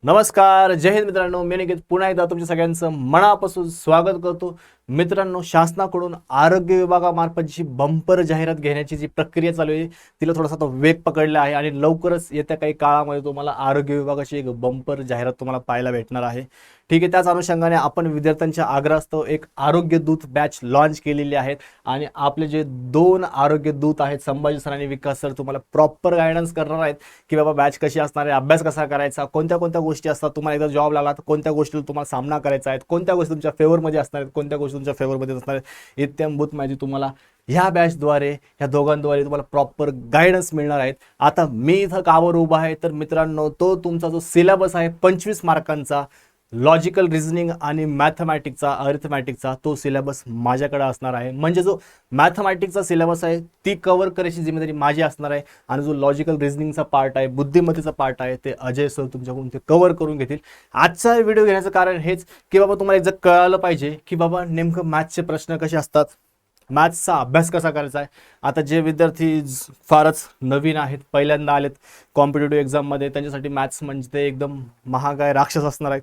नमस्कार, जय हिंद मित्रांनो. मी निकेत पुन्हा एकदा तुमच्या सगळ्यांचं मनापासून स्वागत करतो. मित्रांनो, शासनाकडून आरोग्य विभागामार्फत जी बंपर जाहिरात घेण्याची जी प्रक्रिया चालू आहे तिला थोडासा तो वेग पकडला आहे आणि लवकरच येत्या काही काळामध्ये तुम्हाला आरोग्य विभागाची एक बंपर जाहिरात तुम्हाला पाहायला भेटणार आहे. ठीक आहे, त्याच अनुषंगाने आपण विद्यार्थ्यांच्या आग्रहास्तव एक आरोग्य दूत बॅच लॉन्च केलेली आहेत आणि आपले जे दोन आरोग्य दूत आहेत, संभाजी सर आणि विकास सर, तुम्हाला प्रॉपर गायडन्स करणार आहेत की बाबा बॅच कशी असणार आहे, अभ्यास कसा करायचा, कोणत्या कोणत्या गोष्टी असतात, तुम्हाला एकदा जॉब लागला तर कोणत्या गोष्टीला तुम्हाला सामना करायचा आहे, कोणत्या गोष्टी तुमच्या फेवरमध्ये असणार आहेत, कोणत्या गोष्टी तुमच्या फेवरमध्ये असणार आहेत, इत्याभूत माहिती तुम्हाला ह्या बॅचद्वारे, ह्या दोघांद्वारे तुम्हाला प्रॉपर गायडन्स मिळणार आहेत. आता मी इथं कावर उभा आहे तर मित्रांनो, तो तुमचा जो सिलेबस आहे 25 मार्कांचा लॉजिकल रिझनिंग आणि मॅथमॅटिकचा, अरिथमॅटिकचा, तो सिलेबस माझ्याकडे असणार आहे. म्हणजे जो मॅथमॅटिकचा सिलेबस आहे ती कव्हर करायची जिम्मेदारी माझी असणार आहे आणि जो लॉजिकल रिझनिंगचा पार्ट आहे, बुद्धिमत्तेचा पार्ट आहे, ते अजय सर तुमच्याकडून ते कव्हर करून घेतील. आजचा व्हिडिओ घेण्याचं कारण हेच की बाबा तुम्हाला एक जर कळालं पाहिजे की बाबा नेमकं मॅथ्सचे प्रश्न कसे असतात, मॅथ्सचा अभ्यास कसा करायचा आहे. आता जे विद्यार्थी फारच नवीन आहेत, पहिल्यांदा आलेत कॉम्पिटेटिव्ह एक्झाममध्ये, त्यांच्यासाठी मॅथ्स म्हणजे ते एकदम महाग आहे, राक्षस असणार आहे.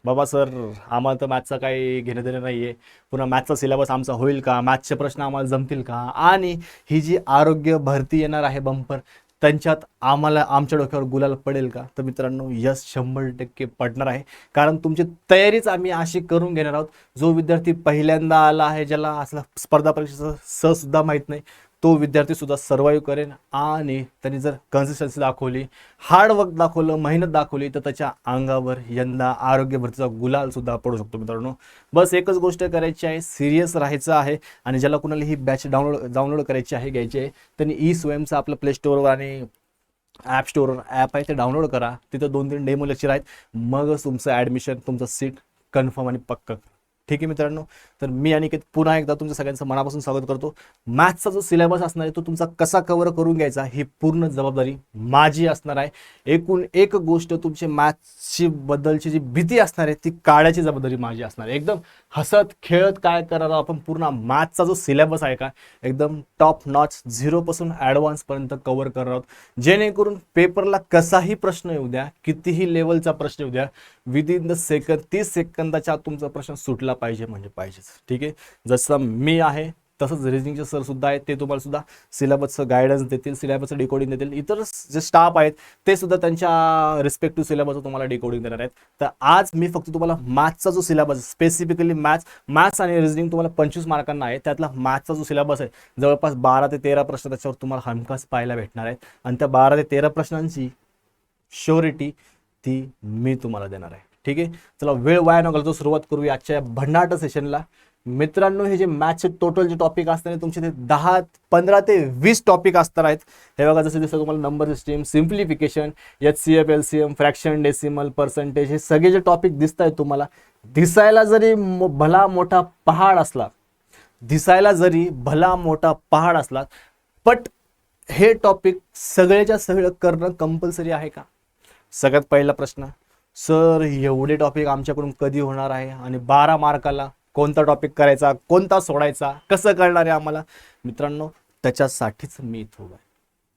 बाबा सर, आम्हाला तर मॅथ्सचा काही घेणं देणं नाही आहे, पुन्हा मॅथ्सचा सिलेबस आमचा होईल का, मॅथ्सचे प्रश्न आम्हाला जमतील का, आणि ही जी आरोग्य भरती येणार आहे बंपर, त्यांच्यात आम्हाला आमच्या डोक्यावर गुलाल पडेल का. तर मित्रांनो, यस 100% पडणार आहे. कारण तुमची तयारीच आम्ही अशी करून घेणार आहोत. जो विद्यार्थी पहिल्यांदा आला आहे, ज्याला असला स्पर्धा परीक्षेचं सुद्धा माहीत नाही, तो विद्यार्थी सुद्धा सर्वाईव्ह करेन आणि त्यांनी जर कन्सिस्टन्सी दाखवली, हार्डवर्क दाखवलं, मेहनत दाखवली, तर त्याच्या अंगावर यंदा आरोग्य भरतीचा गुलाल सुद्धा पडू शकतो. मित्रांनो, बस एकच गोष्ट करायची आहे, सिरियस राहायचं आहे. आणि ज्याला कुणाला ही बॅच डाउनलोड करायची आहे, घ्यायची आहे, त्यांनी ई स्वयंचा आपलं प्ले स्टोअरवर आणि ॲप स्टोअरवर ॲप आहे ते डाउनलोड करा. तिथं 2-3 डेमो लेक्चर आहेत, मगच तुमचं ॲडमिशन, तुमचं सीट कन्फर्म आणि पक्क. ठीक आहे मित्रांनो, तर मी अनिकेत पुन्हा एकदा तुमच्या सगळ्यांचं मनापासून स्वागत करतो. मॅथ्सचा जो सिलेबस असणार आहे तो तुमचा कसा कव्हर करून घ्यायचा ही पूर्ण जबाबदारी माझी असणार आहे. एकूण एक गोष्ट, तुमची मॅथ्सची बद्दलची जी भीती असणार आहे ती काढायची जबाबदारी माझी असणार आहे. एकदम हसत खेळत काय करणार आपण, पूर्ण मॅथ्सचा जो सिलेबस आहे का एकदम टॉप नॉच, 0 पासून ॲडव्हान्स पर्यंत कव्हर करणार आहोत. जेणेकरून पेपरला कसाही प्रश्न येऊ द्या, कितीही लेवलचा प्रश्न येऊ द्या, विदिन द सेकंद, 30 सेकंदाच्या आत तुमचा प्रश्न सुटला पाहिजे म्हणजे पाहिजेच. ठीक आहे, जसं मी आहे तसंच रिजनिंगचे सर सुद्धा आहेत, ते तुम्हाला सुद्धा सिलेबसचं गायडन्स देतील, सिलेबसचं डिकोडिंग देतील. इतर जे स्टाफ आहेत ते सुद्धा त्यांच्या रिस्पेक्टिव्ह सिलेबसचं तुम्हाला डिकोडिंग देणार आहेत. तर आज मी फक्त तुम्हाला मॅथ्सचा जो सिलेबस, स्पेसिफिकली मॅथ्स आणि रिजनिंग तुम्हाला 25 मार्कांना आहे, त्यातला मॅथ्सचा जो सिलेबस आहे जवळपास 12 ते 13 प्रश्न त्याच्यावर तुम्हाला हमखास पाहायला भेटणार आहेत. आणि त्या 12 ते 13 प्रश्नांची श्योरिटी ती मी तुम्हाला देणार आहे. ठीक आहे, चला वेळ वाया न घालता सुरुवात करूया आजच्या या भन्नाट सेशनला. मित्रांनो, हे जे मॅथ्सचे टोटल जे टॉपिक असतात तुमचे ते 15 ते 20 टॉपिक असणार आहेत. हे बघा, जसं जसं तुम्हाला number system, simplification, HCF, LCM, fraction, decimal, percentage, हे सगळे जे टॉपिक दिसत आहेत तुम्हाला, दिसायला जरी भला मोठा पहाड असला, बट हे टॉपिक सगळ्याच्या सगळं करणं कंपल्सरी आहे का. सगळ्यात पहिला प्रश्न, सर एवढे टॉपिक आमच्याकडून कधी होणार आहे आणि 12 मार्काला कोणता टॉपिक करायचा, कोणता सोडायचा, कसं कळणार आहे आम्हाला. मित्रांनो, त्याच्यासाठीच मी इथं उभा आहे.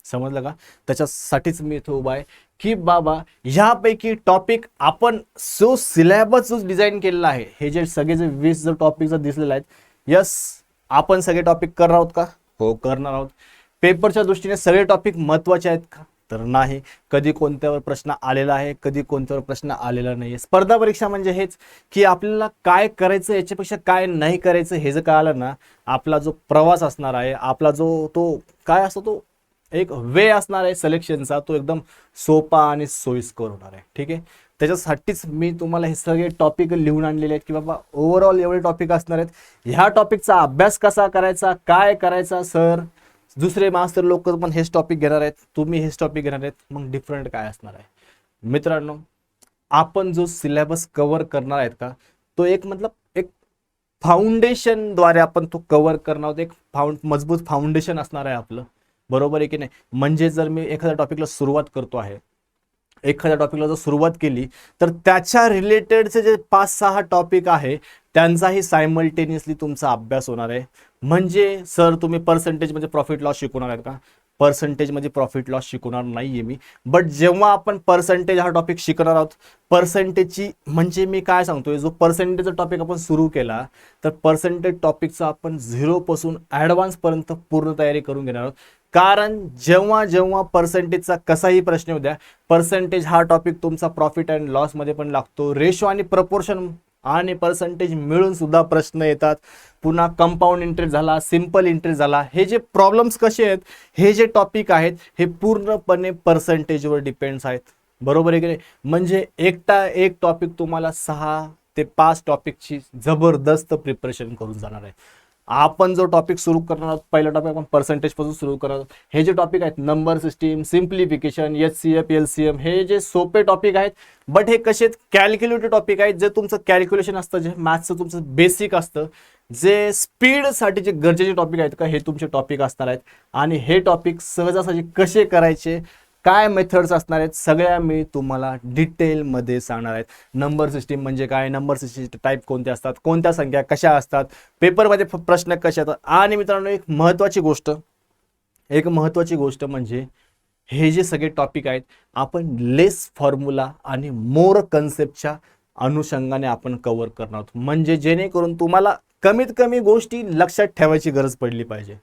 समजलं का, त्याच्यासाठीच मी इथं उभा आहे की बाबा ह्यापैकी टॉपिक आपण जो सिलेबस जो डिझाईन केलेला आहे, हे जे सगळे जे 20 जर टॉपिक जर दिसलेले आहेत, यस आपण सगळे टॉपिक करणार आहोत का, हो करणार आहोत. पेपरच्या दृष्टीने सगळे टॉपिक महत्त्वाचे आहेत का, तर नाही. कधी कोणत्यावर प्रश्न आलेला आहे, कधी कोणत्यावर प्रश्न आलेला नाही. स्पर्धा परीक्षा म्हणजे हेच की आपल्याला काय करायचं, याच्यापेक्षा काय नाही करायचं हे जर कळालं ना, आपला जो प्रवास असणार आहे, आपला जो तो काय असतो, तो एक वे असणार आहे सिलेक्शनचा, तो एकदम सोपा आणि सोयीस्कर होणार आहे. ठीक आहे, त्याच्यासाठीच मी तुम्हाला हे सगळे टॉपिक लिहून आणलेले आहेत की बाबा ओव्हरऑल एवढे टॉपिक असणार आहेत. ह्या टॉपिकचा अभ्यास कसा करायचा, काय करायचा सर, दुसरे मास्टर लोक पण हेच टॉपिक घेणार आहेत, तुम्ही हेच टॉपिक घेणार आहेत, मग डिफरंट काय असणार आहे. मित्रांनो, आपण जो सिलेबस कव्हर करणार आहेत का, तो एक एक फाउंडेशनद्वारे आपण तो कव्हर करणार आहोत. एक मजबूत फाउंडेशन असणार आहे आपलं, बरोबर आहे की नाही. म्हणजे जर मी एखाद्या टॉपिकला सुरुवात करतो आहे, एखाद्या टॉपिकला जर सुरुवात केली तर त्याच्या रिलेटेडचे जे 5-6 टॉपिक आहे त्यांचाही सायमल्टेनियसली तुमचा अभ्यास होणार आहे. म्हणजे सर तुम्ही पर्सेंटेज म्हणजे प्रॉफिट लॉस शिकवणार आहेत का, पर्सेंटेजमध्ये प्रॉफिट लॉस शिकवणार नाहीये मी. बट जेव्हा आपण पर्सेंटेज हा टॉपिक शिकणार आहोत, पर्सेंटेजची म्हणजे मी काय सांगतोय, जो पर्सेंटेजचा टॉपिक आपण सुरू केला तर पर्सेंटेज टॉपिकचा आपण 0 पासून ॲडव्हान्स पर्यंत पूर्ण तयारी करून घेणार आहोत. कारण जेव्हा जेव्हा पर्सेंटेजचा कसाही प्रश्न होऊ द्या, पर्सेंटेज हा टॉपिक तुमचा प्रॉफिट अँड लॉसमध्ये पण लागतो. रेशो आणि प्रपोर्शन आणि पर्सेंटेज मिळून सुद्धा प्रश्न येतात. पुन्हा कंपाऊंड इंटरेस्ट झाला, सिंपल इंटरेस्ट झाला, हे जे प्रॉब्लेम्स कसे आहेत, हे जे टॉपिक आहेत हे पूर्णपणे पर्सेंटेजवर डिपेंड्स आहेत. बरोबर आहे की नाही? म्हणजे एक टॉपिक तुम्हाला 6 ते 5 टॉपिकची जबरदस्त प्रिपरेशन करून जाणार आहे. आपण जो टॉपिक सुरू करणार आहोत, पहिला टॉपिक आपण पर्सेंटेज पासून सुरू करणार आहोत. हे जे टॉपिक आहेत, number system, simplification, HCF, LCM, हे जे सोपे टॉपिक आहेत, बट हे कसे आहेत, कॅल्क्युलेटेड टॉपिक आहेत. जे तुमचं कॅल्क्युलेशन असतं, जे मॅथ्सचं तुमचं बेसिक असतं, जे स्पीडसाठी जे गरजेचे टॉपिक आहेत का, हे तुमचे टॉपिक असणार आहेत. आणि हे टॉपिक सहजासहजी कसे करायचे, काय मेथड्स असणार आहेत, सगळ्या मी तुम्हाला डिटेलमध्ये सांगणार आहेत. नंबर सिस्टीम म्हणजे काय, नंबर सिस्टीमचे टाईप कोणते असतात, कोणत्या संख्या कशा असतात, पेपरमध्ये प्रश्न कसे येतात. आणि मित्रांनो एक महत्त्वाची गोष्ट म्हणजे हे जे सगळे टॉपिक आहेत, आपण लेस फॉर्म्युला आणि मोर कन्सेप्टच्या अनुषंगाने आपण कव्हर करणार आहोत. म्हणजे जेणेकरून तुम्हाला कमीत कमी गोष्टी लक्षात ठेवायची गरज पडली पाहिजे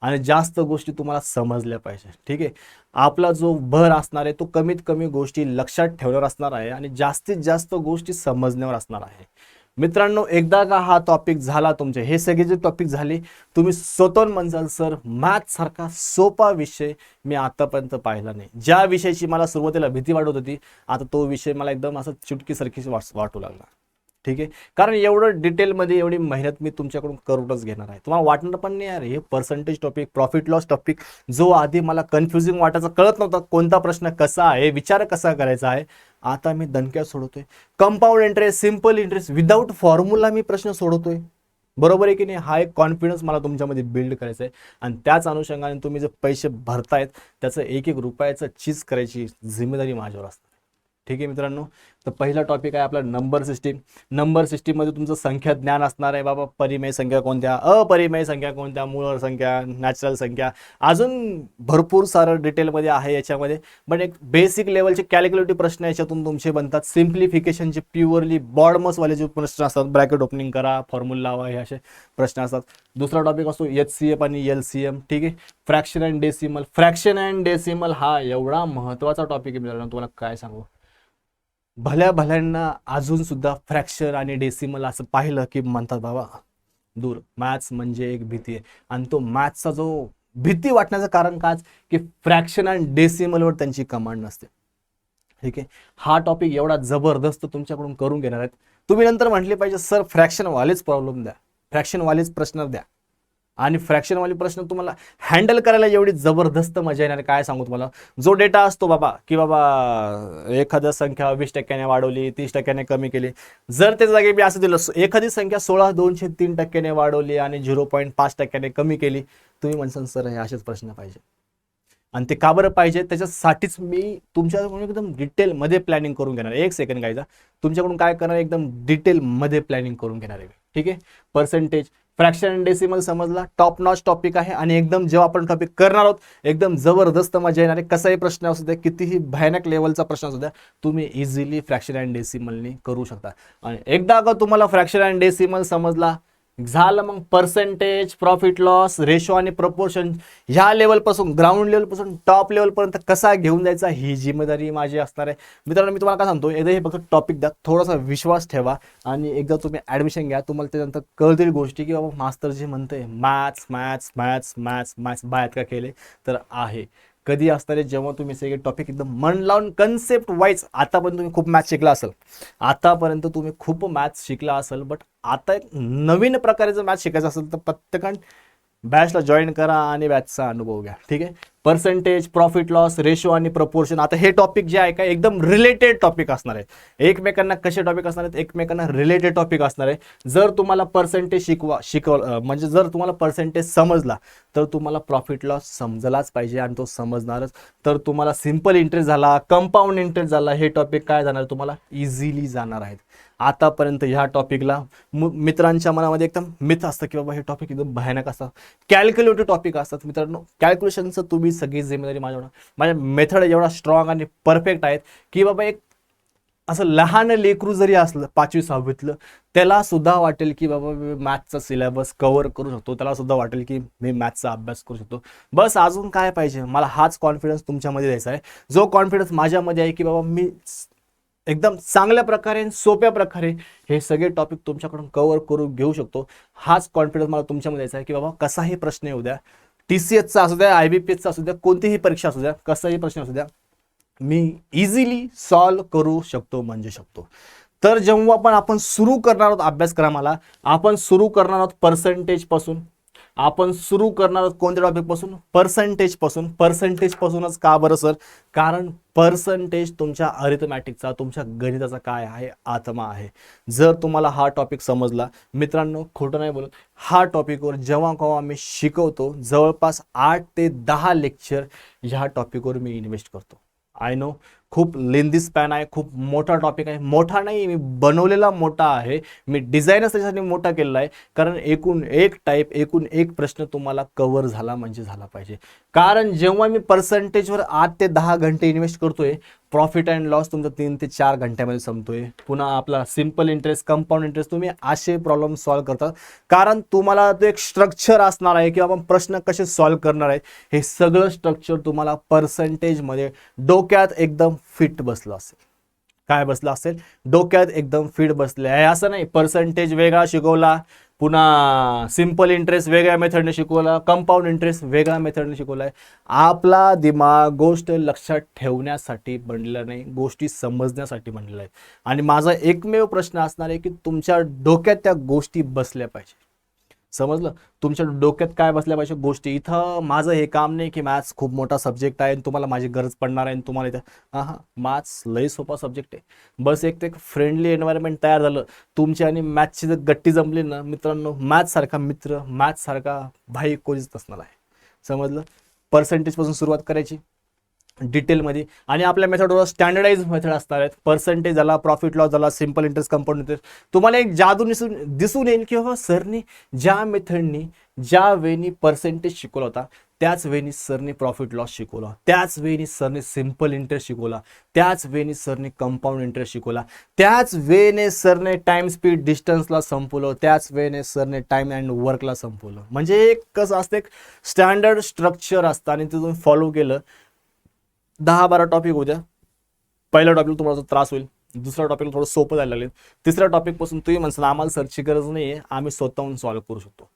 आणि जास्त गोष्टी तुम्हाला समजल्या पाहिजे. ठीक आहे, आपला जो भर असणार आहे तो कमीत कमी गोष्टी लक्षात ठेवण्यावर असणार आहे आणि जास्तीत जास्त गोष्टी समजण्यावर असणार आहे. मित्रांनो, एकदा का हा टॉपिक झाला तुमचे, हे सगळे जे टॉपिक झाले, तुम्ही स्वतःहून म्हणसाल सर मॅथ्स सारखा सोपा विषय मी आतापर्यंत पाहिला नाही. ज्या विषयाची मला सुरुवातीला भीती वाटत होती, आता तो विषय मला एकदम असं चुटकीसारखी वाटू लागला. ठीक आहे, कारण एवढं डिटेलमध्ये एवढी मेहनत मी तुमच्याकडून करूनच घेणार आहे. तुम्हाला वाटणार पण नाही यार हे percentage topic, profit loss topic, जो आधी मला कन्फ्युजिंग वाटायचा, कळत नव्हता कोणता प्रश्न कसा आहे, विचार कसा करायचा आहे, आता मी दणक्यात सोडवतोय. Compound interest, simple interest, without formula मी प्रश्न सोडवतोय. बरोबर आहे की नाही? हा एक कॉन्फिडन्स मला तुमच्यामध्ये बिल्ड करायचा आहे आणि त्याच अनुषंगाने तुम्ही जे पैसे भरतायत त्याचं एक रुपयाचं चीज करायची जिम्मेदारी माझ्यावर असते. ठीक आहे मित्रांनो, तर पहिला टॉपिक आहे आपला नंबर सिस्टीम. नंबर सिस्टीममध्ये तुमचं संख्या ज्ञान असणार आहे बाबा. परिमेय संख्या कोणत्या, अपरिमेय संख्या कोणत्या, मूळ संख्या, नॅचरल संख्या, अजून भरपूर सारं डिटेलमध्ये आहे याच्यामध्ये. पण एक बेसिक लेवलचे कॅल्क्युलेटिव्ह प्रश्न याच्यातून तुमचे बनतात. सिम्प्लिफिकेशनचे प्युअरली बॉर्डमसवाले जे प्रश्न असतात, ब्रॅकेट ओपनिंग करा, फॉर्म्युला लावा, हे असे प्रश्न असतात. दुसरा टॉपिक असतो HCF आणि LCM. ठीक आहे, fraction and decimal. Fraction and decimal हा एवढा महत्त्वाचा टॉपिक आहे मित्रांनो, तुम्हाला काय सांगू. भल्यांना अजून सुद्धा फ्रॅक्शन आणि डेसिमल असं पाहिलं की म्हणतात बाबा दूर, मॅथ्स म्हणजे एक भीती आहे. आणि तो मॅथ्सचा जो भीती वाटण्याचं कारण काय की फ्रॅक्शन आणि डेसिमलवर त्यांची कमांड नसते. ठीक आहे, हा टॉपिक एवढा जबरदस्त तुमच्याकडून करून घेणार आहेत. तुम्ही नंतर म्हटले पाहिजे सर फ्रॅक्शनवालेच प्रॉब्लेम द्या, फ्रॅक्शनवालेच प्रश्न द्या. आणि फ्रॅक्शनवाले प्रश्न तुम्हाला हँडल करायला एवढी जबरदस्त मजा येणार, काय सांगू तुम्हाला. जो डेटा असतो बाबा की बाबा एखाद्या संख्या 20% वाढवली, 30% कमी केली, जर त्या जागी मी असं दिलं एखादी संख्या 16,203% वाढवली आणि 0.5% कमी केली, तुम्ही म्हणसान सर हे असेच प्रश्न पाहिजे. आणि ते का बरं पाहिजे, त्याच्यासाठीच मी तुमच्याकडून एकदम डिटेलमध्ये प्लॅनिंग करून घेणार. एक सेकंड गायचा, तुमच्याकडून काय करणार, एकदम डिटेलमध्ये प्लॅनिंग करून घेणार आहे. ठीक आहे, पर्सेंटेज, फ्रॅक्शन अँड डेसिमल समजला, टॉप नॉच टॉपिक आहे. आणि एकदम जेव्हा आपण टॉपिक करणार आहोत एकदम जबरदस्त मजा येणार आहे. कसाही प्रश्न असू द्या, कितीही भयानक लेवलचा प्रश्न असू द्या, तुम्ही इझिली फ्रॅक्शन अँड डेसिमलने करू शकता. आणि एकदा का तुम्हाला फ्रॅक्शन अँड डेसिमल समजला झालं, मग पर्सेंटेज, प्रॉफिट लॉस, रेशो आणि प्रपोर्शन ह्या लेवलपासून, ग्राउंड लेवलपासून टॉप लेवलपर्यंत कसा घेऊन जायचा ही जिम्मेदारी माझी असणार आहे. मित्रांनो, मी तुम्हाला काय सांगतो, एकदा हे फक्त टॉपिक द्या, थोडासा विश्वास ठेवा आणि एकदा तुम्ही ॲडमिशन घ्या, तुम्हाला त्यानंतर कळतील गोष्टी की बाबा मास्तर जे म्हणते maths maths maths maths maths बाहेर का केले तर आहे. कधी असणार आहे, जेव्हा तुम्ही सगळे टॉपिक एकदम मन लावून कन्सेप्ट वाईज, आतापर्यंत तुम्ही खूप मॅथ्स शिकला असेल, बट आता एक नवीन प्रकारचं मॅथ्स शिकायचं असेल तर प्रत्येकाने बॅचला जॉईन करा आणि बॅचचा अनुभव घ्या. ठीक आहे, पर्सेंटेज, प्रॉफिट लॉस, रेशो आणि प्रपोर्शन, आता हे टॉपिक जे आहे का एकदम रिलेटेड टॉपिक असणार आहे. एकमेकांना कसे टॉपिक असणार आहेत, एकमेकांना रिलेटेड टॉपिक असणार आहे. जर तुम्हाला पर्सेंटेज म्हणजे जर तुम्हाला पर्सेंटेज समजला तर तुम्हाला प्रॉफिट लॉस समजलाच पाहिजे आणि तो समजणारच. तर तुम्हाला सिंपल इंटरेस्ट झाला, कंपाऊंड इंटरेस्ट झाला, हे टॉपिक काय जाणार तुम्हाला इझिली जाणार आहेत. आतापर्यंत ह्या टॉपिकला मित्रांच्या मनामध्ये एकदम मिथ असतं की बाबा हे टॉपिक एकदम भयानक असतं, कॅल्क्युलेटिव्ह टॉपिक असतात. मित्रांनो, कॅल्क्युलेशनचं तुम्ही एवढी सगळी जिम्मेदारी माझ्यावर. माझ्या मेथड एवढा स्ट्रॉंग आणि परफेक्ट आहेत की बाबा एक असं लहान लेकरू जरी असलं 5वी 6वीतलं, त्याला सुद्धा वाटेल की बाबा मी मॅथ्सचा सिलेबस कव्हर करू शकतो, त्याला सुद्धा वाटेल की मी मॅथ्सचा अभ्यास करू शकतो. बस अजून काय पाहिजे मला, हाच कॉन्फिडन्स तुमच्यामध्ये द्यायचा आहे, जो कॉन्फिडन्स माझ्यामध्ये आहे की बाबा मी एकदम चांगल्या प्रकारे सोप्या प्रकारे हे सगळे टॉपिक तुमच्याकडून कव्हर करून घेऊ शकतो. हाच कॉन्फिडन्स मला तुमच्यामध्ये द्यायचा आहे की बाबा कसाही प्रश्न येऊ द्या, TCSचा असू द्या, IBPSचा असू द्या, कोणतीही परीक्षा असू द्या, कसाही प्रश्न असू द्या, मी इझिली सॉल्व करू शकतो म्हणजे शकतो. तर जेव्हा पण आपण सुरू करणार आहोत अभ्यासक्रमाला, आपण सुरू करणार आहोत पर्सेंटेज पासून, आपण सुरू करणार आहोत कोणत्या टॉपिक पासून, पर्सेंटेज पासून. पर्सेंटेज पासूनच का बरं सर? कारण पर्सेंटेज तुमच्या अरिथमॅटिकचा, तुमच्या गणिताचा काय आहे, आत्मा आहे. जर तुम्हाला हा टॉपिक समजला मित्रांनो, खोटं नाही बोलत, हा टॉपिकवर जेव्हा केव्हा मी शिकवतो जवळपास 8 ते 10 लेक्चर ह्या टॉपिकवर मी इन्व्हेस्ट करतो. आय नो खूप लेंदी स्पॅन आहे, खूप मोठा टॉपिक आहे. मोठा नाही, मी बनवलेला मोठा आहे, मी डिझाईनच त्याच्यासाठी मोठा केलेला आहे. कारण एकूण एक टाईप, एकूण एक प्रश्न तुम्हाला कव्हर झाला म्हणजे झाला पाहिजे. कारण जेव्हा मी पर्सेंटेजवर 8 ते 10 घंटे इन्व्हेस्ट करतोय, प्रॉफिट अँड लॉस तुमचा 3 ते 4 घंट्यामध्ये संपतोय. पुन्हा आपला सिम्पल इंटरेस्ट, कंपाऊंड इंटरेस्ट, तुम्ही असे प्रॉब्लेम सॉल्व्ह करतात. कारण तुम्हाला तो एक स्ट्रक्चर असणार आहे की आपण प्रश्न कसे सॉल्व्ह करणार आहे, हे सगळं स्ट्रक्चर तुम्हाला पर्सेंटेजमध्ये डोक्यात एकदम फिट बसलं असेल. काय बसलं असेल? डोक्यात एकदम फिट बसले आहे. असं नाही पर्सेंटेज वेगळा शिकवला, पुन्हा सिम्पल इंटरेस्ट वेगळ्या मेथडने शिकवला, कंपाऊंड इंटरेस्ट वेगळ्या मेथडने शिकवला आहे. आपला दिमाग गोष्ट लक्षात ठेवण्यासाठी बनलेला नाही, गोष्टी समजण्यासाठी बनलेला आहे. आणि माझा एकमेव प्रश्न असणार आहे की तुमच्या डोक्यात त्या गोष्टी बसल्या पाहिजे. समजलं? तुमच्या डोक्यात काय बसल्या पाहिजे गोष्टी. इथं माझं हे काम नाही की मॅथ्स खूप मोठा सब्जेक्ट आहे आणि तुम्हाला माझी गरज पडणार आहे आणि तुम्हाला इथं मॅथ्स लय सोपा सब्जेक्ट आहे. बस एक ते फ्रेंडली एन्व्हायरमेंट तयार झालं तुमची आणि मॅथ्सची जर गट्टी जमली ना मित्रांनो, मॅथ्स सारखा मित्र, मॅथ्स सारखा भाई कोणीच नसणार आहे. समजलं? पर्सेंटेजपासून सुरुवात करायची डिटेलमध्ये, आणि आपल्या मेथडवर स्टँडर्डाइज मेथड असणार आहेत. पर्सेंटेज झाला, प्रॉफिट लॉस झाला, सिम्पल इंटरेस्ट, कंपाऊंड इंटरेस्ट. तुम्हाला एक जादू दिसून येईल की बाबा सरनी ज्या मेथडनी ज्या वेनी पर्सेंटेज शिकवला होता, त्याच वेनी सरने प्रॉफिट लॉस शिकवला, त्याच वेनी सरने सिम्पल इंटरेस्ट शिकवला, त्याच वेनी सरने कंपाऊंड इंटरेस्ट शिकवला, त्याच वेने सरने टाइम स्पीड डिस्टन्सला संपवलं, त्याच वेने सरने टाइम अँड वर्कला संपवलं. म्हणजे एक कसं असतं, एक स्टँडर्ड स्ट्रक्चर असतं आणि ते तुम्ही फॉलो केलं. 10-12 टॉपिक होत्या. पहिल्या टॉपिक तुम्हाला त्रास होईल, दुसऱ्या टॉपिकला थोडं सोपं जायला लागेल, तिसऱ्या टॉपिकपासून तुम्ही म्हणसाल आम्हाला सर्चची गरज नाही आहे, आम्ही स्वतःहून सॉल्व्ह करू शकतो.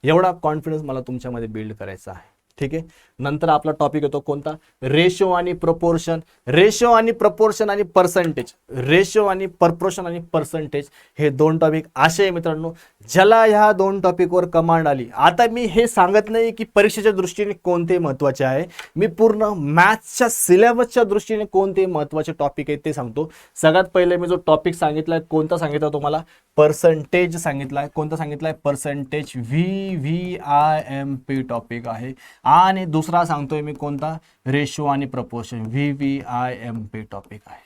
एवढा कॉन्फिडन्स मला तुमच्यामध्ये बिल्ड करायचा आहे. ठीक आहे. नंतर आपला टॉपिक येतो कोणता? रेशो आणि प्रपोर्शन. रेशो आणि प्रपोर्शन आणि पर्सेंटेज, रेशो आणि प्रपोर्शन आणि पर्सेंटेज हे दोन टॉपिक असे आहे मित्रांनो, ज्याला ह्या दोन टॉपिकवर कमांड आली. आता मी हे सांगत नाही की परीक्षेच्या दृष्टीने कोणते महत्त्वाचे आहे, मी पूर्ण मॅथ्सच्या सिलेबसच्या दृष्टीने कोणते महत्त्वाचे टॉपिक आहेत ते सांगतो. सगळ्यात पहिले मी जो टॉपिक सांगितलाय कोणता सांगितला तुम्हाला? पर्सेंटेज सांगितलाय. कोणता सांगितलाय? पर्सेंटेज. VVIMP टॉपिक आहे. आणि दुसरा सांगतोय मी कोणता? रेशो आणि प्रपोर्शन. VVIMP टॉपिक आहे.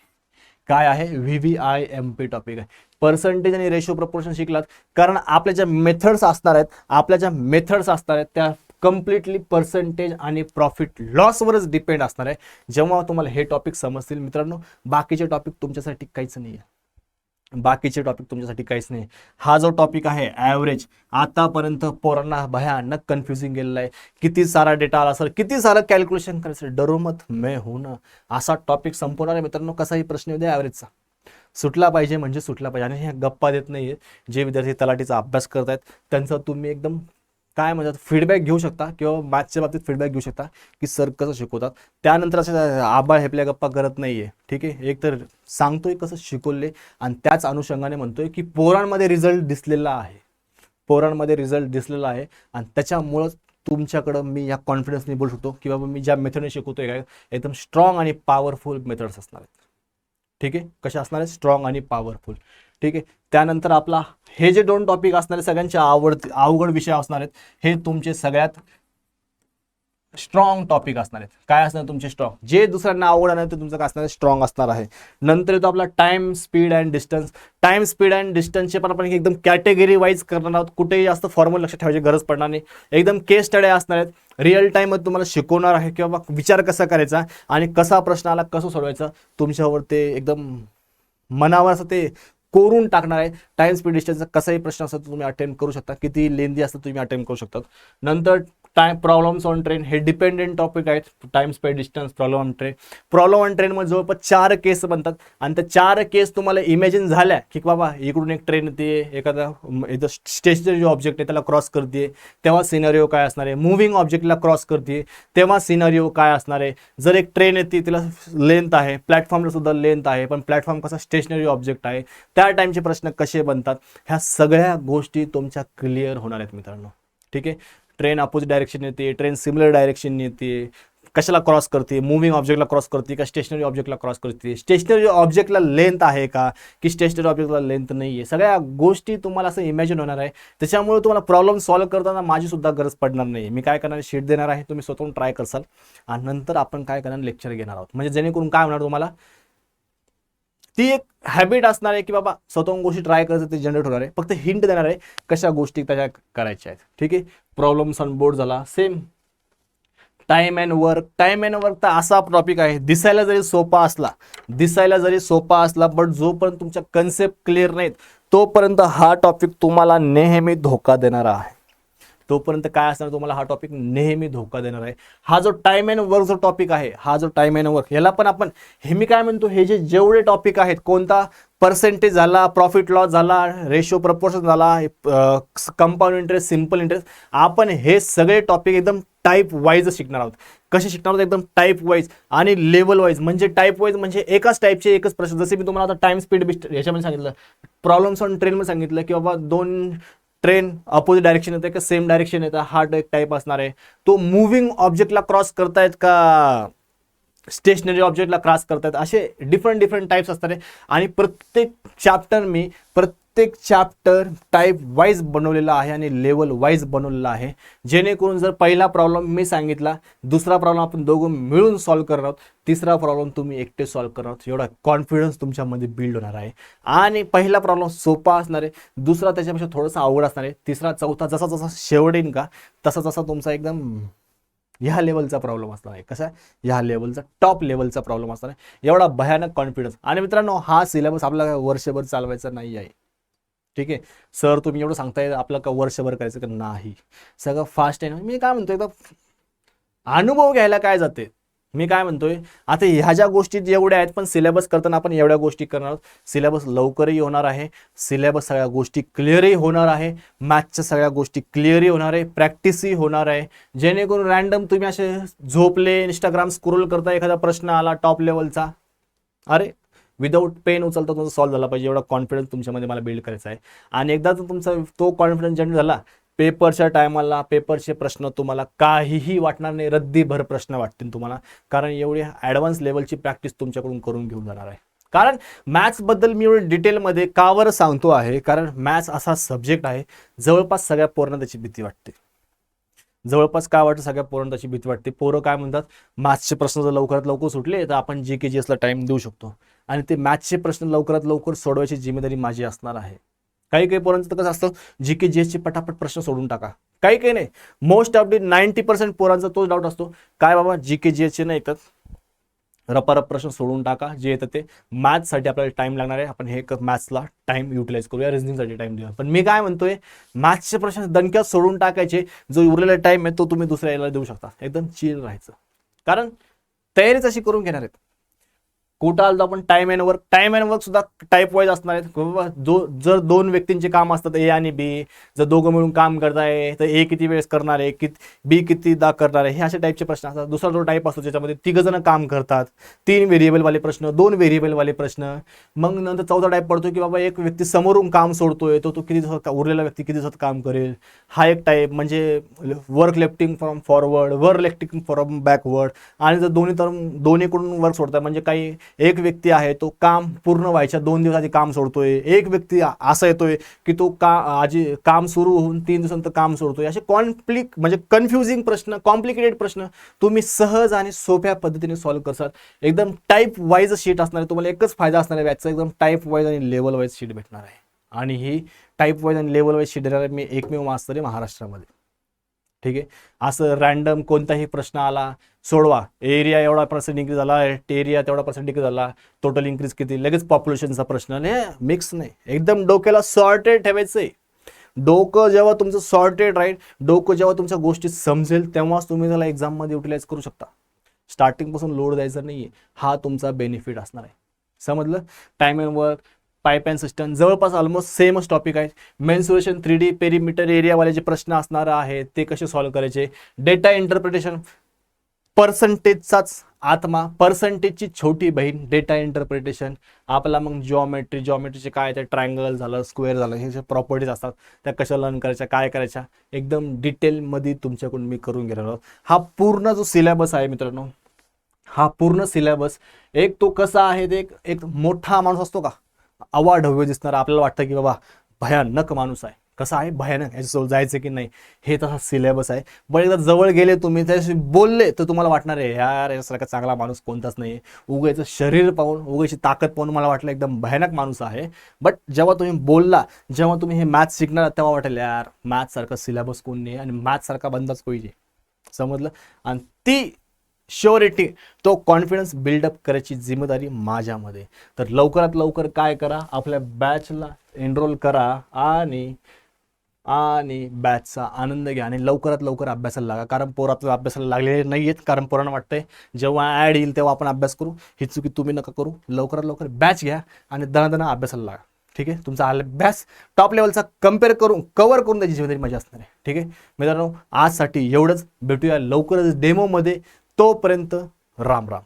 काय आहे? VVIMP टॉपिक आहे. पर्सेंटेज आणि रेशो प्रपोर्शन शिकलात, कारण आपल्या ज्या मेथड्स असणार आहेत, त्या कम्प्लिटली पर्सेंटेज आणि प्रॉफिट लॉसवरच डिपेंड असणार आहे. जेव्हा तुम्हाला हे टॉपिक समजतील मित्रांनो, बाकीचे टॉपिक तुमच्यासाठी काहीच नाही आहे. हा जो टॉपिक आहे ॲव्हरेज, आतापर्यंत पोरांना भयानक कन्फ्युजिंग गेलेला आहे. किती सारा डेटा आला सर, किती सारं कॅल्क्युलेशन करायचं, डरो मत मैं हूं ना, असा टॉपिक संपवणार आहे मित्रांनो. कसाही प्रश्न येऊ द्या, ॲव्हरेजचा सुटला पाहिजे म्हणजे सुटला पाहिजे. आणि ह्या गप्पा देत नाहीये. जे विद्यार्थी तलाठीचा अभ्यास करतायत त्यांचा तुम्ही एकदम काय म्हणतात फीडबॅक घेऊ शकता, किंवा मॅथ्सच्या बाबतीत फीडबॅक घेऊ शकता की सर कसं शिकवतात. त्यानंतर असं आबाळ हेपल्या गप्पा करत नाहीये. ठीक आहे. एक तर सांगतोय कसं शिकवले, आणि त्याच अनुषंगाने म्हणतोय की पोरांमध्ये रिझल्ट दिसलेला आहे, आणि त्याच्यामुळं तुमच्याकडं मी या कॉन्फिडन्सने बोलू शकतो की बाबा मी ज्या मेथडने शिकवतोय काय एकदम स्ट्रॉंग आणि पॉवरफुल मेथड्स असणार आहेत. ठीक आहे. कशा असणार आहेत? स्ट्रॉंग आणि पॉवरफुल. ठीक आहे. त्यानंतर आपला हे जे दोन टॉपिक असणार आहेत, सगळ्यांचे अवघड विषय असणार आहेत. हे तुमचे सगळ्यात स्ट्रॉंग टॉपिक असणार आहेत. काय असणार तुमचे स्ट्रॉंग, जे दुसऱ्यांना आवडणार नाही ते तुमचं काय असणार, स्ट्रॉंग असणार आहे. नंतर येतो आपला time speed and distance. Time speed and डिस्टन्सचे पण आपण एकदम कॅटेगरी वाईज करणार आहोत. कुठेही जास्त फॉर्म्युला लक्षात ठेवायची गरज पडणार नाही. एकदम केस स्टडी असणार आहेत. रिअल टाईममध्ये तुम्हाला शिकवणार आहे की बाबा विचार कसा करायचा आणि कसा प्रश्न आला कसं सोडवायचा, तुमच्यावर ते एकदम मनावर असं ते कोरून टाकणार आहे. टाइम स्पीड डिस्टन्सचा कसाही प्रश्न असतो तुम्ही अटेम्प्ट करू शकता, किती लेंदी असतं तुम्ही अटेम्प्ट करू शकता. नंतर प्रॉब्लेम्स ऑन ट्रेन, हे डिपेंडेंट टॉपिक आहेत. Time speed distance, problem on train. Problem on ट्रेनमध्ये जवळपास 4 केस बनतात आणि त्या 4 केस तुम्हाला इमॅजिन झाल्या की बाबा इकडून एक ट्रेन येते, एखादा स्टेशनरी ऑब्जेक्ट आहे त्याला क्रॉस करते, तेव्हा सिनारिओ काय असणार आहे. मूव्हिंग ऑब्जेक्टला क्रॉस करते तेव्हा सिनारिओ काय असणार आहे. जर एक ट्रेन येते तिला लेंथ आहे, प्लॅटफॉर्मला सुद्धा लेंथ आहे, पण प्लॅटफॉर्म कसा स्टेशनरी ऑब्जेक्ट आहे, त्या टाईमचे प्रश्न कसे बनतात, ह्या सगळ्या गोष्टी तुमच्या क्लिअर होणार आहेत मित्रांनो. ठीक आहे. ट्रेन अपोजिट डायरेक्शन येते, ट्रेन सिमिलर डायरेक्शन येते, कशाला क्रॉस करते, मूव्हिंग ऑब्जेक्टला क्रॉस करते का स्टेशनरी ऑब्जेक्टला क्रॉस करते, स्टेशनरी ऑब्जेक्टला लेंथ आहे का की स्टेशनरी ऑब्जेक्टला लेंथ नाही आहे. सगळ्या गोष्टी तुम्हाला असं इमॅजिन होणार आहे. त्याच्यामुळे तुम्हाला प्रॉब्लेम सॉल्व्ह करताना माझी सुद्धा गरज पडणार नाही. मी काय करणार, शीट देणार आहे, तुम्ही स्वतःहून ट्राय करसाल आणि नंतर आपण काय करणार, लेक्चर घेणार आहोत. म्हणजे जेणेकरून काय होणार, तुम्हाला ती एक हॅबिट असणार आहे की बाबा स्वतःहून गोष्टी ट्राय करायचं, ते जनरेट होणार आहे. फक्त हिंट देणार आहे कशा गोष्टी त्याच्या करायच्या आहेत. ठीक आहे. प्रॉब्लेम्स ऑन बोर्ड झाला. Same time and work. Time and work तर असा टॉपिक आहे, दिसायला जरी सोपा असला बट जोपर्यंत तुमच्या कन्सेप्ट क्लिअर नाहीत तोपर्यंत हा टॉपिक तुम्हाला नेहमी धोका देणारा आहे. तोपर्यंत काय असणार, तुम्हाला हा टॉपिक नेहमी धोका देणार आहे. हा जो टाइम अँड वर्क जो टॉपिक आहे, हा जो टाइम अँड वर्क, याला पण आपण हे मी काय म्हणतो, हे जे जेवढे टॉपिक आहेत, कोणता पर्सेंटेज झाला, प्रॉफिट लॉस झाला, रेशो प्रपोर्शन झाला, कंपाऊंड इंटरेस्ट, सिम्पल इंटरेस्ट, आपण हे सगळे टॉपिक एकदम टाईप वाईज शिकणार आहोत. कसे शिकणार आहोत, एकदम टाईप वाईज आणि लेवल वाईज. म्हणजे टाईप वाईज म्हणजे एकाच टाईपचे एकच प्रश्न. जसे मी तुम्हाला आता टाइम स्पीड याच्यामध्ये सांगितलं, प्रॉब्लेम्स ऑन ट्रेनमध्ये सांगितलं की बाबा 2 ट्रेन अपोजिट डायरेक्शन येते का सेम डायरेक्शन येतं, हा एक टाईप असणार आहे. तो मूव्हिंग ऑब्जेक्टला क्रॉस करतायत का स्टेशनरी ऑब्जेक्टला क्रॉस करतायत, असे डिफरंट टाईप्स असतात. आणि प्रत्येक चॅप्टर टाईप वाईज बनवलेला आहे आणि लेवल वाईज बनवलेला आहे. जेणेकरून जर पहिला प्रॉब्लेम मी सांगितला, दुसरा प्रॉब्लेम आपण दोघं मिळून सॉल्व्ह करणार आहोत, तिसरा प्रॉब्लेम तुम्ही एकटे सॉल्व्ह करणार आहोत, एवढा कॉन्फिडन्स तुमच्यामध्ये बिल्ड होणार आहे. आणि पहिला प्रॉब्लेम सोपा असणार आहे, दुसरा त्याच्यापेक्षा थोडासा अवघड असणार आहे, तिसरा चौथा जसा शेवट येईल का तसा तुमचा एकदम ह्या लेवलचा प्रॉब्लेम असणार आहे. कसा, ह्या लेवलचा टॉप लेवलचा प्रॉब्लेम असणार आहे. एवढा भयानक कॉन्फिडन्स. आणि मित्रांनो, हा सिलेबस आपला वर्षभर चालवायचा नाही आहे. ठीक आहे. सर तुम्ही एवढं सांगताय आपलं का वर्षभर करायचं का, नाही, सगळं फास्ट आहे. मी काय म्हणतोय, एकदम अनुभव घ्यायला काय जाते. मी काय म्हणतोय, आता ह्या ज्या गोष्टी जेवढ्या आहेत, पण सिलेबस करताना आपण एवढ्या गोष्टी करणार आहोत. सिलेबस लवकरही होणार आहे, सिलेबस सगळ्या गोष्टी क्लिअरही होणार आहे, मॅथ्सच्या सगळ्या गोष्टी क्लिअरही होणार आहे, प्रॅक्टिसही होणार आहे. जेणेकरून रँडम तुम्ही असे झोपले, इंस्टाग्राम स्क्रोल करता, एखादा प्रश्न आला टॉप लेवलचा, अरे विदाऊट पेन उचलता तुमचा सॉल्व्ह झाला पाहिजे, एवढा कॉन्फिडन्स तुमच्यामध्ये मला बिल्ड करायचा आहे. आणि एकदा जर तुमचा तो कॉन्फिडन्स जनरेट झाला, पेपरच्या टायमाला पेपरचे प्रश्न तुम्हाला काहीही वाटणार नाही, रद्दीभर प्रश्न वाटतील तुम्हाला. कारण एवढी ॲडव्हान्स लेवलची प्रॅक्टिस तुमच्याकडून करून घेऊन जाणार आहे. कारण मॅथ्सबद्दल मी एवढं डिटेलमध्ये का बरं सांगतो आहे, कारण मॅथ्स असा सब्जेक्ट आहे जवळपास सगळ्या पोरांना त्याची भीती वाटते. सगळ्या पोरांना त्याची भीती वाटते. पोरं काय म्हणतात, मॅथ्सचे प्रश्न जर लवकरात लवकर सुटले तर आपण GK/GSला टाइम देऊ शकतो आणि ते मॅथ्सचे प्रश्न लवकरात लवकर सोडवायची जिम्मेदारी माझी असणार आहे. काही पोरांचं तर कसं असतं, GK/GSचे पटापट प्रश्न सोडून टाका. काही नाही, मोस्ट ऑफ दी 90% पोरांचा तोच डाऊट असतो, काय बाबा GK/GSचे नाही येतात, रपारप प्रश्न सोडून टाका, जे येतं ते. मॅथ्ससाठी आपल्याला टाइम लागणार आहे, आपण हे मॅथ्सला टाइम युटिलाइज करूया, रिझनिंगसाठी टाइम देऊया. पण मी काय म्हणतोय, मॅथ्सचे प्रश्न दणक्यात सोडून टाकायचे, जो उरलेला टाइम आहे तो तुम्ही दुसऱ्या याला देऊ शकता. एकदम चिल राहायचं, कारण तयारीच अशी करून घेणार आहेत. कुठं आलं आपण टाइम अँड वर्क सुद्धा टाईप वाईज असणार आहेत. जर 2 व्यक्तींचे काम असतात, ए आणि बी, जर दोघं मिळून काम करताय तर ए किती वेळेस करणार आहे, बी कितीदा करणार आहे, हे असे टाईपचे प्रश्न असतात. दुसरा जो टाईप असतो ज्याच्यामध्ये 3 जण काम करतात, 3 व्हेरिएबलवाले प्रश्न, 2 व्हेरिएबलवाले प्रश्न. मग नंतर चौथा टाईप पडतो की बाबा एक व्यक्ती समोरून काम सोडतोय, तो किती दिवसात, उरलेला व्यक्ती किती दिवसात काम करेल, हा एक टाईप. म्हणजे work lifting from forward, work lifting from backward. आणि जर दोन्हीकडून वर्क सोडतात, म्हणजे काही एक व्यक्ती आहे तो काम पूर्ण व्हायच्या 2 दिवस आधी काम सोडतोय, एक व्यक्ती असा येतोय की तो आधी काम सुरू होऊन 3 दिवसांत काम सोडतोय. असे म्हणजे कन्फ्युजिंग प्रश्न, कॉम्प्लिकेटेड प्रश्न तुम्ही सहज आणि सोप्या पद्धतीने सॉल्व्ह करसाल. एकदम टाईप वाईज शीट असणार आहे. तुम्हाला एकच फायदा असणार आहे बॅचचा, एकदम टाईप वाईज आणि लेवल वाईज शीट भेटणार आहे. आणि ही टाईप वाईज आणि लेवल वाईज शीट देणार मी एकमेव मास्तर आहे महाराष्ट्रामध्ये. ठीक आहे, असं रॅन्डम कोणताही प्रश्न आला सोडवा, एरिया एवढा पर्सेंट इन्क्रीज झाला, एरिया तेवढा पर्सेंट इन्क्रीज झाला, टोटल इन्क्रीज किती, लगेच पॉप्युलेशनचा प्रश्न नाही, मिक्स नाही, एकदम डोक्याला सॉर्टेड ठेवायचंय. डोकं जेव्हा तुमचं सॉर्टेड राहील, डोकं जेव्हा तुमच्या गोष्टी समजेल तेव्हाच तुम्ही त्याला एक्झाममध्ये युटिलाइज करू शकता. स्टार्टिंग पासून लोड द्यायचा नाहीये, हा तुमचा बेनिफिट असणार आहे. समजलं? Time and work, pipe and system जवळपास ऑलमोस्ट सेमच टॉपिक आहे. मेन्सुरेशन, 3D, पेरीमीटर, एरियावाले जे प्रश्न असणार आहेत ते कसे सॉल्व्ह करायचे. डेटा इंटरप्रिटेशन, पर्सेंटेजचाच आत्मा, पर्सेंटेजची छोटी बहीण डेटा इंटरप्रिटेशन. आपला मग जॉमेट्रीचे काय ते ट्रायंगल झालं, स्क्वेअर झालं, हे जे प्रॉपर्टीज असतात त्या कशा लर्न करायच्या, काय करायच्या, एकदम डिटेलमध्ये तुमच्याकडून मी करून घेणार आहोत. हा पूर्ण जो सिलेबस आहे मित्रांनो, हा पूर्ण सिलेबस एक तो कसा आहे, ते एक मोठा माणूस असतो का, अवाढव्य दिसणार, आपल्याला वाटतं की बाबा भयानक माणूस आहे, कसा आहे भयानक, याच्यासोबत जायचं की नाही, हे तसा सिलेबस आहे. पण एकदा जवळ गेले तुम्ही, त्याच्याशी बोलले तर तुम्हाला वाटणार आहे यार याच्यासारखा चांगला माणूस कोणताच नाही. उगायचं शरीर पाहून, उगायची ताकद पाहून मला वाटलं एकदम भयानक माणूस आहे. बट जेव्हा तुम्ही बोलला, जेव्हा तुम्ही हे मॅथ्स शिकणार तेव्हा वाटेल यार मॅथ्ससारखा सिलेबस कोण नाही आणि मॅथ्ससारखा बंदाच पाहिजे. समजलं? आणि ती श्युरिटी, तो कॉन्फिडन्स बिल्डअप करायची जिम्मेदारी माझ्यामध्ये. तर लवकरात लवकर काय करा, आपल्या बॅचला एनरोल करा आणि बॅचचा आनंद घ्या आणि लवकरात लवकर अभ्यासाला लागा. कारण पोरं आपल्याला अभ्यासाला लागलेले नाही आहेत, कारण पोरांना वाटतंय जेव्हा ॲड येईल तेव्हा आपण अभ्यास करू. ही चुकी तुम्ही नका करू. लवकरात लवकर बॅच घ्या आणि दणादणा अभ्यासाला लागा. ठीक आहे, तुमचा अभ्यास टॉप लेवलचा कवर करून द्यायची जिम्मेदारी माझी असणार आहे. ठीक आहे मित्रांनो, आजसाठी एवढंच. भेटूया लवकरच डेमोमध्ये. तोपर्यंत राम राम.